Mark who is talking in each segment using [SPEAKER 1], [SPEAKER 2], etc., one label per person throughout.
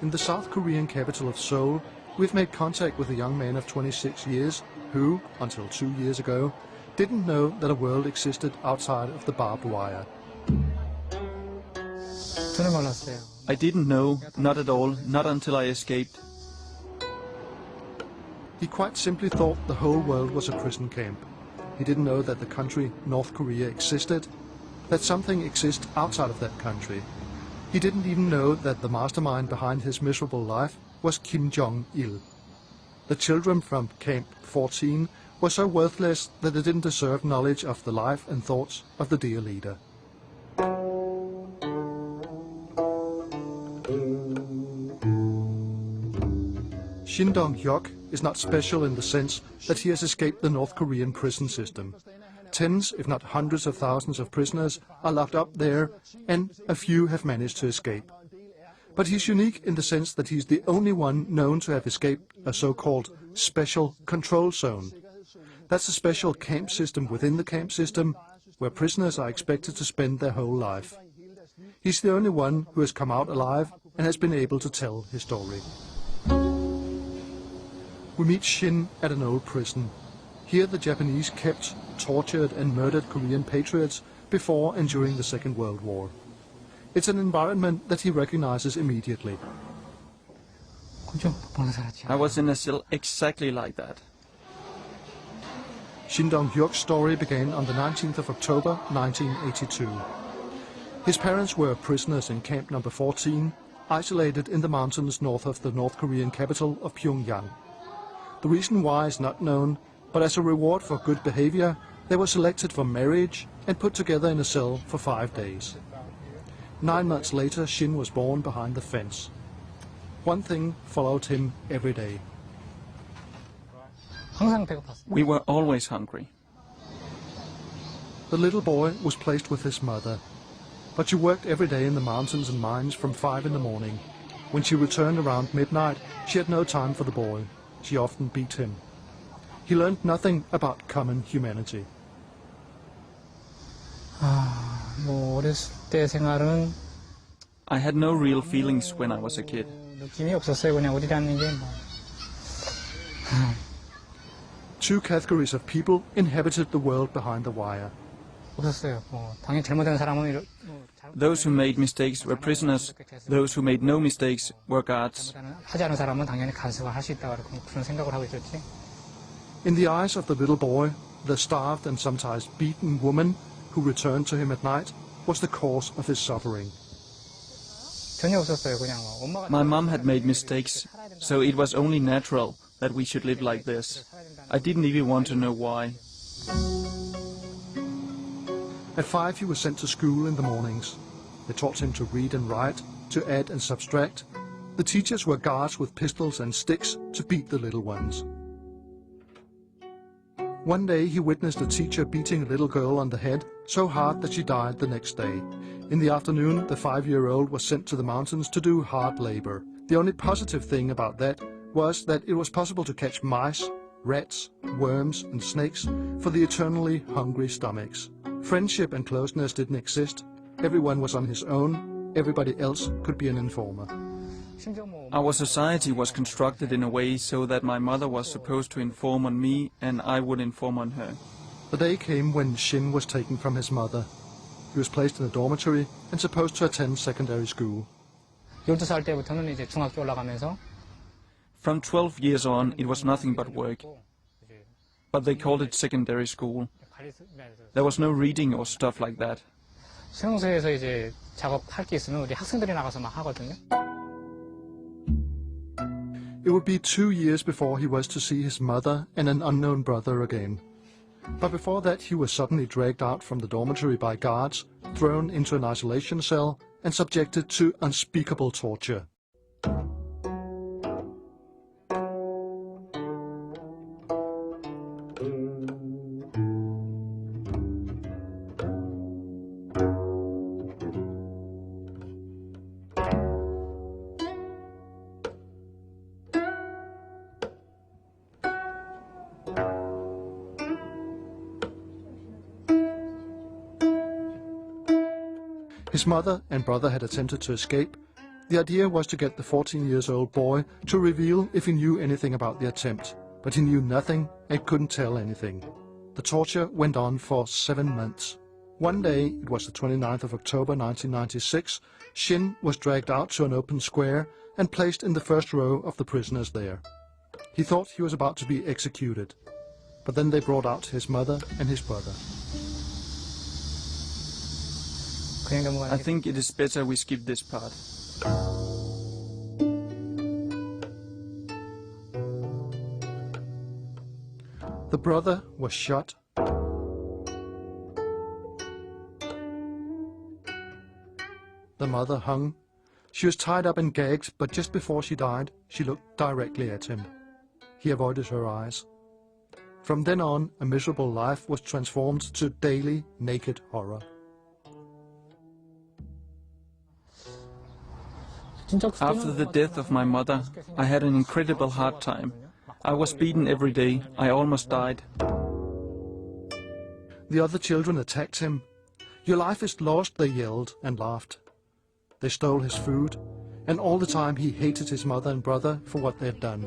[SPEAKER 1] In the South Korean capital of Seoul, we've made contact with a young man of 26 years who, until 2 years ago, didn't know that a world existed outside of the barbed wire.
[SPEAKER 2] I didn't know, not at all, not until I escaped.
[SPEAKER 1] He quite simply thought the whole world was a prison camp. He didn't know that the country North Korea existed, that something exists outside of that country. He didn't even know that the mastermind behind his miserable life was Kim Jong-il. The children from Camp 14 were so worthless that they didn't deserve knowledge of the life and thoughts of the dear leader. Shin Dong-hyuk is not special in the sense that he has escaped the North Korean prison system. Tens, if not hundreds of thousands of prisoners are locked up there, and a few have managed to escape. But he's unique in the sense that he's the only one known to have escaped a so-called special control zone. That's a special camp system within the camp system, where prisoners are expected to spend their whole life. He's the only one who has come out alive and has been able to tell his story. We meet Shin at an old prison. Here the Japanese kept, tortured and murdered Korean patriots before and during the Second World War. It's an environment that he recognizes immediately.
[SPEAKER 2] I was in a cell exactly like that.
[SPEAKER 1] Shin Dong-hyuk's story began on the 19th of October 1982. His parents were prisoners in Camp number 14, isolated in the mountains north of the North Korean capital of Pyongyang. The reason why is not known, but as a reward for good behavior, they were selected for marriage and put together in a cell for 5 days. 9 months later, Shin was born behind the fence. One thing followed him every day.
[SPEAKER 2] We were always hungry.
[SPEAKER 1] The little boy was placed with his mother, but she worked every day in the mountains and mines from 5 in the morning. When she returned around midnight, she had no time for the boy. She often beat him. He learned nothing about common humanity.
[SPEAKER 2] I had no real feelings when I was a kid.
[SPEAKER 1] Two categories of people inhabited the world behind the wire.
[SPEAKER 2] Those who made mistakes were prisoners. Those who made no mistakes were guards.
[SPEAKER 1] In the eyes of the little boy, the starved and sometimes beaten woman who returned to him at night was the cause of his suffering.
[SPEAKER 2] My mom had made mistakes, so it was only natural that we should live like this. I didn't even want to know why.
[SPEAKER 1] At 5 he was sent to school in the mornings. They taught him to read and write, to add and subtract. The teachers were guards with pistols and sticks to beat the little ones. One day he witnessed a teacher beating a little girl on the head so hard that she died the next day. In the afternoon, the 5-year-old was sent to the mountains to do hard labor. The only positive thing about that was that it was possible to catch mice, rats, worms and snakes for the eternally hungry stomachs. Friendship and closeness didn't exist. Everyone was on his own. Everybody else could be an informer.
[SPEAKER 2] Our society was constructed in a way so that my mother was supposed to inform on me and I would inform on her.
[SPEAKER 1] The day came when Shin was taken from his mother. He was placed in a dormitory and supposed to attend secondary school.
[SPEAKER 2] From 12 years on, it was nothing but work. But they called it secondary school. There was no reading or stuff like that.
[SPEAKER 1] It would be 2 years before he was to see his mother and an unknown brother again. But before that he was suddenly dragged out from the dormitory by guards, thrown into an isolation cell and subjected to unspeakable torture. His mother and brother had attempted to escape. The idea was to get the 14-year-old boy to reveal if he knew anything about the attempt, but he knew nothing and couldn't tell anything. The torture went on for 7 months. One day, it was the 29th of October 1996, Shin was dragged out to an open square and placed in the first row of the prisoners there. He thought he was about to be executed, but then they brought out his mother and his brother.
[SPEAKER 2] I think it is better we skip this part.
[SPEAKER 1] The brother was shot. The mother hung. She was tied up and gagged, but just before she died, she looked directly at him. He avoided her eyes. From then on, a miserable life was transformed to daily naked horror.
[SPEAKER 2] After the death of my mother, I had an incredible hard time. I was beaten every day. I almost died.
[SPEAKER 1] The other children attacked him. "Your life is lost," they yelled and laughed. They stole his food, and all the time he hated his mother and brother for what they had done.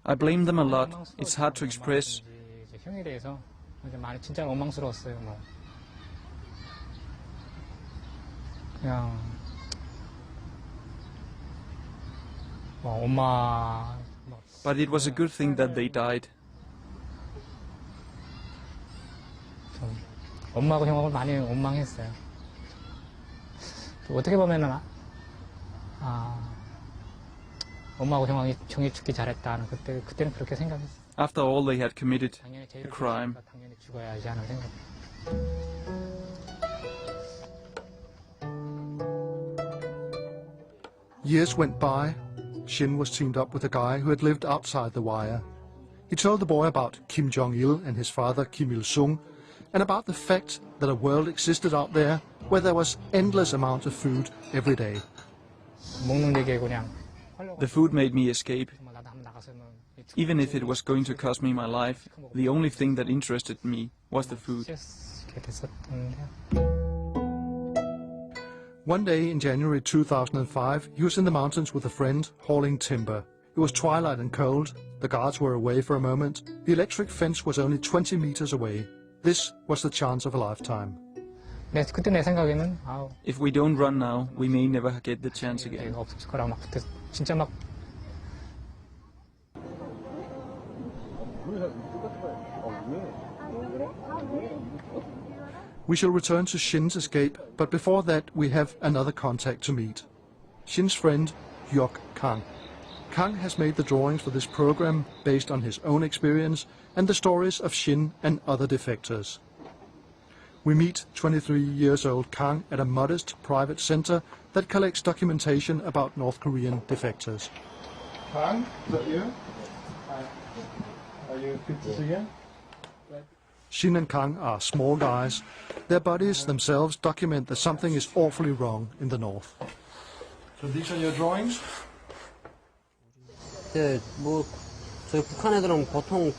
[SPEAKER 2] I blame them a lot. It's hard to express. But it was a good thing that they died.
[SPEAKER 3] 엄마하고 형하고 많이 원망했어요. 어떻게 보면은 엄마하고 형이 죽기 잘했다. 그때는 그렇게 생각했어요.
[SPEAKER 2] After all they had committed a crime.
[SPEAKER 3] 당연히 죽어야지 하는 생각.
[SPEAKER 1] Years went by. Shin was teamed up with a guy who had lived outside the wire. He told the boy about Kim Jong-il and his father Kim Il-sung, and about the fact that a world existed out there where there was endless amount of food every day.
[SPEAKER 2] The food made me escape. Even if it was going to cost me my life, the only thing that interested me was the food.
[SPEAKER 1] One day in January 2005, he was in the mountains with a friend hauling timber. It was twilight and cold. The guards were away for a moment. The electric fence was only 20 meters away. This was the chance of a lifetime.
[SPEAKER 3] 그때 내 생각에는
[SPEAKER 2] If we don't run now, we may never get the chance again.
[SPEAKER 3] 없을 거라고 막 그때 진짜 막.
[SPEAKER 1] We shall return to Shin's escape, but before that we have another contact to meet. Shin's friend, Hyuk Kang. Kang has made the drawings for this program based on his own experience and the stories of Shin and other defectors. We meet 23-year-old Kang at a modest private center that collects documentation about North Korean defectors. Kang, is that you? Hi. Are you good to see you? Shin and Kang are small guys. Their bodies themselves document that something is awfully wrong in the north. So these are your drawings?
[SPEAKER 4] 네, 저희 북한 애들은 보통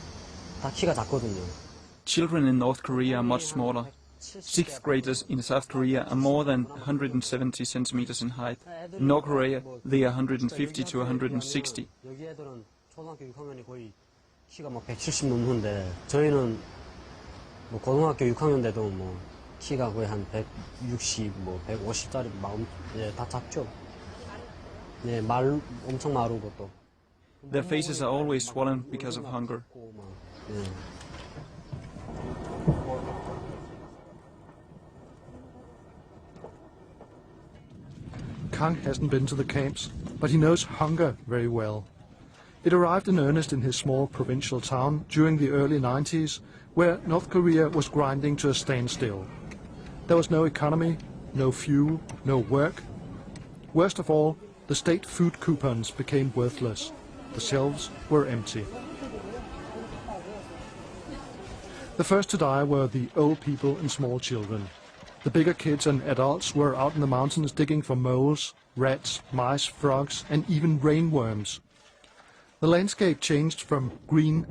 [SPEAKER 4] 다 키가 작거든요.
[SPEAKER 2] Children in North Korea are much smaller. Sixth graders in South Korea are more than 170 centimeters in height. In North Korea, they are 150 to 160.
[SPEAKER 4] 여기 애들은 초등학교 6학년이 거의 키가 막 170 넘는데 저희는 뭐 고등학교 6학년 돼도 뭐 키가 거의 한 160, 뭐 150짜리 다 작죠. 네, 엄청 마르고 또.
[SPEAKER 2] Their faces are always swollen because of hunger.
[SPEAKER 1] Kang hasn't been to the camps, but he knows hunger very well. It arrived in earnest in his small provincial town during the early 90s, where North Korea was grinding to a standstill. There was no economy, no fuel, no work. Worst of all, the state food coupons became worthless. The shelves were empty. The first to die were the old people and small children. The bigger kids and adults were out in the mountains digging for moles, rats, mice, frogs, and even rainworms. The landscape changed from green